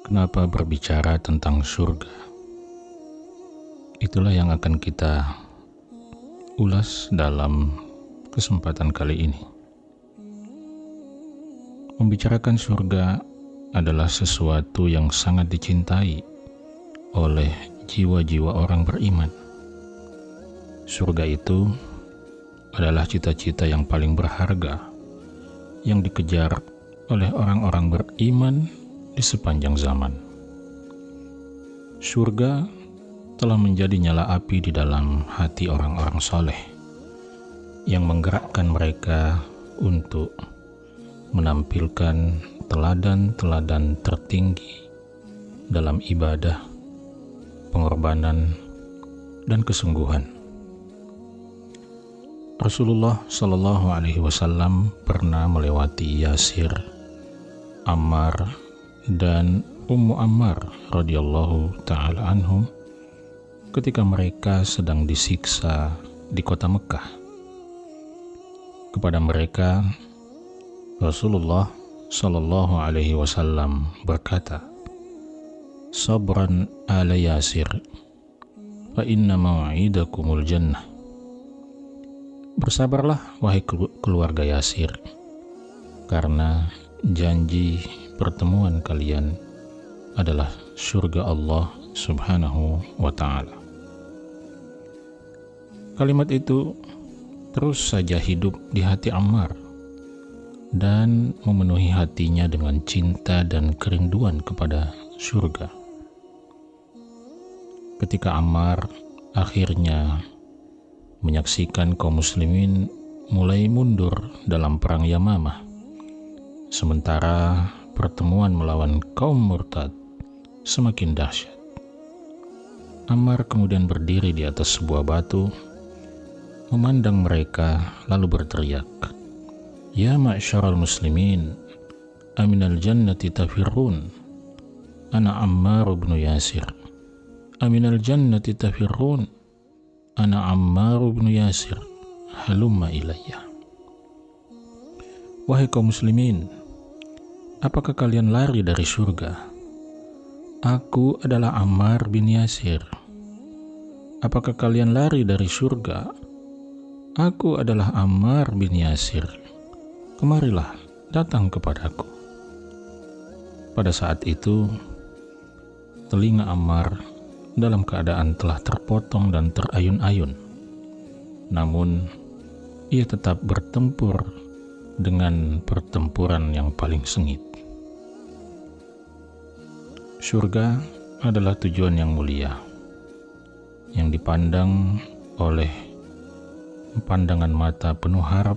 Kenapa berbicara tentang surga? Itulah yang akan kita ulas dalam kesempatan kali ini. Membicarakan surga adalah sesuatu yang sangat dicintai oleh jiwa-jiwa orang beriman. Surga itu adalah cita-cita yang paling berharga yang dikejar oleh orang-orang beriman di sepanjang zaman. Surga telah menjadi nyala api di dalam hati orang-orang soleh yang menggerakkan mereka untuk menampilkan teladan-teladan tertinggi dalam ibadah, pengorbanan, dan kesungguhan. Rasulullah Shallallahu Alaihi Wasallam pernah melewati Yasir, Ammar, dan Ummu Ammar radhiyallahu ta'ala anhum ketika mereka sedang disiksa di kota Mekah. Kepada mereka, Rasulullah Shallallahu Alaihi Wasallam berkata, "Sabran ala Yasir, fa inna maw'idakumul jannah." Bersabarlah wahai keluarga Yasir, karena janji pertemuan kalian adalah surga Allah Subhanahu wa ta'ala. Kalimat itu terus saja hidup di hati Ammar dan memenuhi hatinya dengan cinta dan kerinduan kepada surga. Ketika Ammar akhirnya menyaksikan kaum muslimin mulai mundur dalam perang Yamamah, sementara pertemuan melawan kaum murtad semakin dahsyat, Ammar kemudian berdiri di atas sebuah batu, memandang mereka lalu berteriak, "Ya ma'syaral muslimin, aminal jannati tafirrun, ana Ammar bin Yasir, aminal jannati tafirrun, ana Ammar bin Yasir, halumma ilayya." Wahai kaum muslimin, apakah kalian lari dari surga? Aku adalah Ammar bin Yasir. Apakah kalian lari dari surga? Aku adalah Ammar bin Yasir. Kemarilah, datang kepadaku. Pada saat itu, telinga Ammar dalam keadaan telah terpotong dan terayun-ayun. Namun, ia tetap bertempur dengan pertempuran yang paling sengit. Surga adalah tujuan yang mulia, yang dipandang oleh pandangan mata penuh harap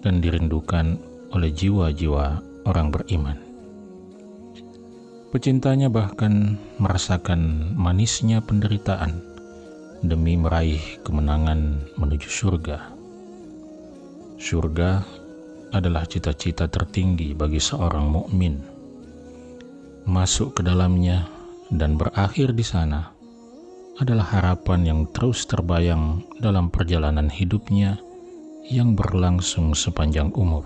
dan dirindukan oleh jiwa-jiwa orang beriman. Pecintanya bahkan merasakan manisnya penderitaan demi meraih kemenangan menuju surga. Surga adalah cita-cita tertinggi bagi seorang mukmin. Masuk ke dalamnya dan berakhir di sana adalah harapan yang terus terbayang dalam perjalanan hidupnya yang berlangsung sepanjang umur.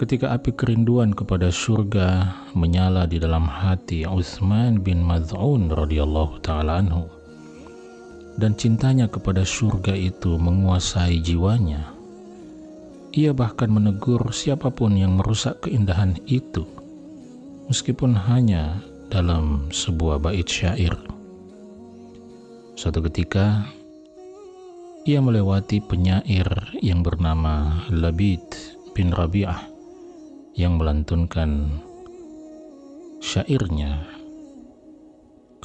Ketika api kerinduan kepada surga menyala di dalam hati Utsman bin Maz'un radhiyallahu ta'ala anhu, dan cintanya kepada surga itu menguasai jiwanya, ia bahkan menegur siapapun yang merusak keindahan itu, meskipun hanya dalam sebuah bait syair. Suatu ketika, ia melewati penyair yang bernama Labid bin Rabi'ah yang melantunkan syairnya,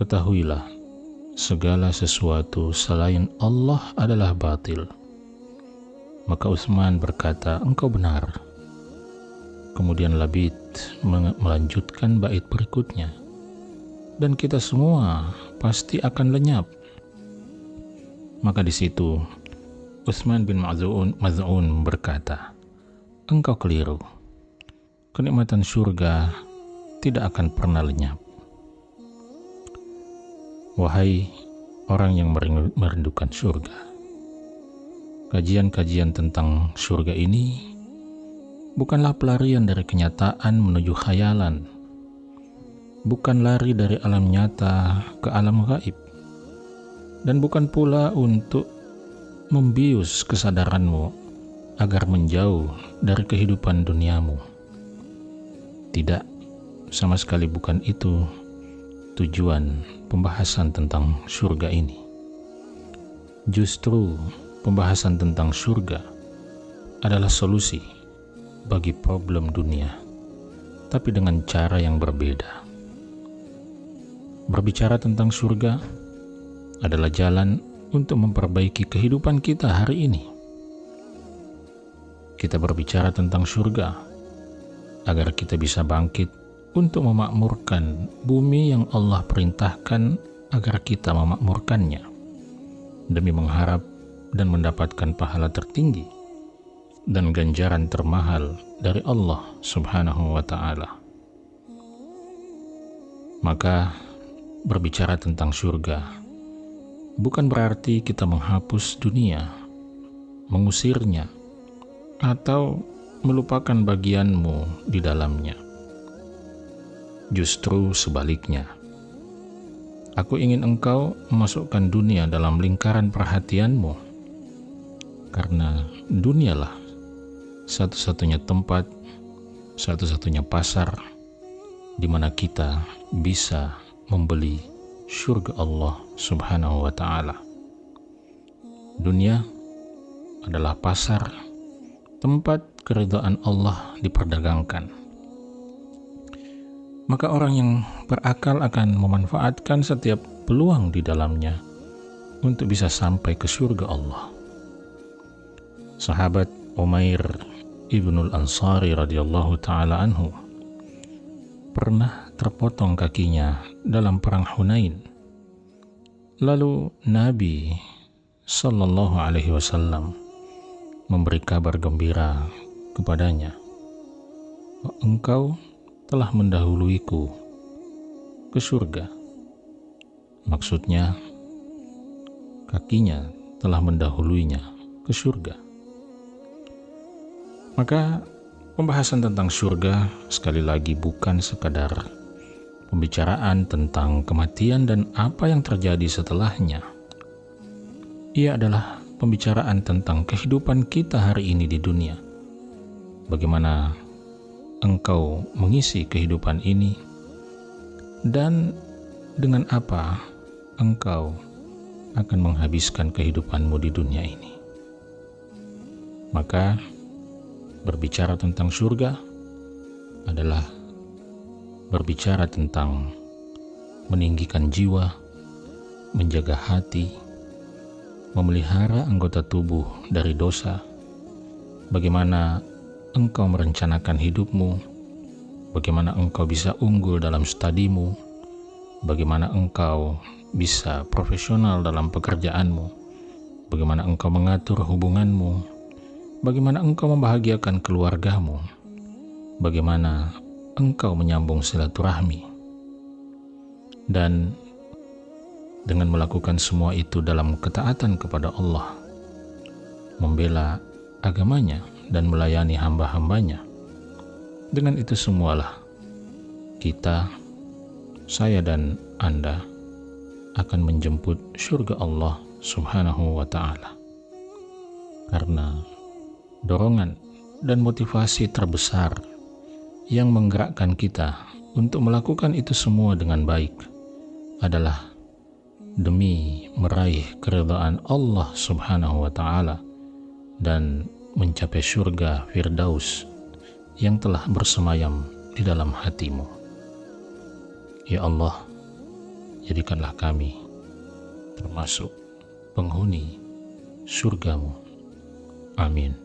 "Ketahuilah, segala sesuatu selain Allah adalah batil." Maka Utsman berkata, "Engkau benar." Kemudian Labid melanjutkan bait berikutnya, "Dan kita semua pasti akan lenyap." Maka di situ Utsman bin Maz'un berkata, "Engkau keliru. Kenikmatan surga tidak akan pernah lenyap." Wahai orang yang merindukan surga, kajian-kajian tentang surga ini bukanlah pelarian dari kenyataan menuju khayalan, bukan lari dari alam nyata ke alam gaib, dan bukan pula untuk membius kesadaranmu agar menjauh dari kehidupan duniamu. Tidak, sama sekali bukan itu tujuan pembahasan tentang surga ini. Justru pembahasan tentang surga adalah solusi bagi problem dunia, tapi dengan cara yang berbeda. Berbicara tentang surga adalah jalan untuk memperbaiki kehidupan kita hari ini. Kita berbicara tentang surga agar kita bisa bangkit untuk memakmurkan bumi yang Allah perintahkan agar kita memakmurkannya, demi mengharap dan mendapatkan pahala tertinggi dan ganjaran termahal dari Allah Subhanahu wa Ta'ala. Maka berbicara tentang surga bukan berarti kita menghapus dunia, mengusirnya, atau melupakan bagianmu di dalamnya. Justru sebaliknya, aku ingin engkau memasukkan dunia dalam lingkaran perhatianmu, karena dunialah satu-satunya tempat, satu-satunya pasar di mana kita bisa membeli surga Allah Subhanahu wa Ta'ala. Dunia adalah pasar, tempat keridhaan Allah diperdagangkan. Maka orang yang berakal akan memanfaatkan setiap peluang di dalamnya untuk bisa sampai ke surga Allah. Sahabat Umair ibnul Ansari radhiyallahu ta'ala anhu pernah terpotong kakinya dalam perang Hunain. Lalu Nabi Sallallahu Alaihi Wasallam memberi kabar gembira kepadanya, engkau telah mendahuluiku ke surga. Maksudnya, kakinya telah mendahuluinya ke surga. Maka pembahasan tentang surga sekali lagi bukan sekadar pembicaraan tentang kematian dan apa yang terjadi setelahnya. Ia adalah pembicaraan tentang kehidupan kita hari ini di dunia. Bagaimana engkau mengisi kehidupan ini, dan dengan apa engkau akan menghabiskan kehidupanmu di dunia ini. Maka berbicara tentang surga adalah berbicara tentang meninggikan jiwa, menjaga hati, memelihara anggota tubuh dari dosa, bagaimana engkau merencanakan hidupmu, bagaimana engkau bisa unggul dalam studimu, bagaimana engkau bisa profesional dalam pekerjaanmu, bagaimana engkau mengatur hubunganmu, bagaimana engkau membahagiakan keluargamu, bagaimana engkau menyambung silaturahmi. Dan dengan melakukan semua itu dalam ketaatan kepada Allah, membela agamanya dan melayani hamba-hambanya, dengan itu semualah kita, saya dan Anda akan menjemput surga Allah Subhanahu wa Ta'ala. Karena dorongan dan motivasi terbesar yang menggerakkan kita untuk melakukan itu semua dengan baik adalah demi meraih keridhaan Allah Subhanahu wa Ta'ala dan mencapai surga Firdaus yang telah bersemayam di dalam hatimu. Ya Allah, jadikanlah kami termasuk penghuni surgamu. Amin.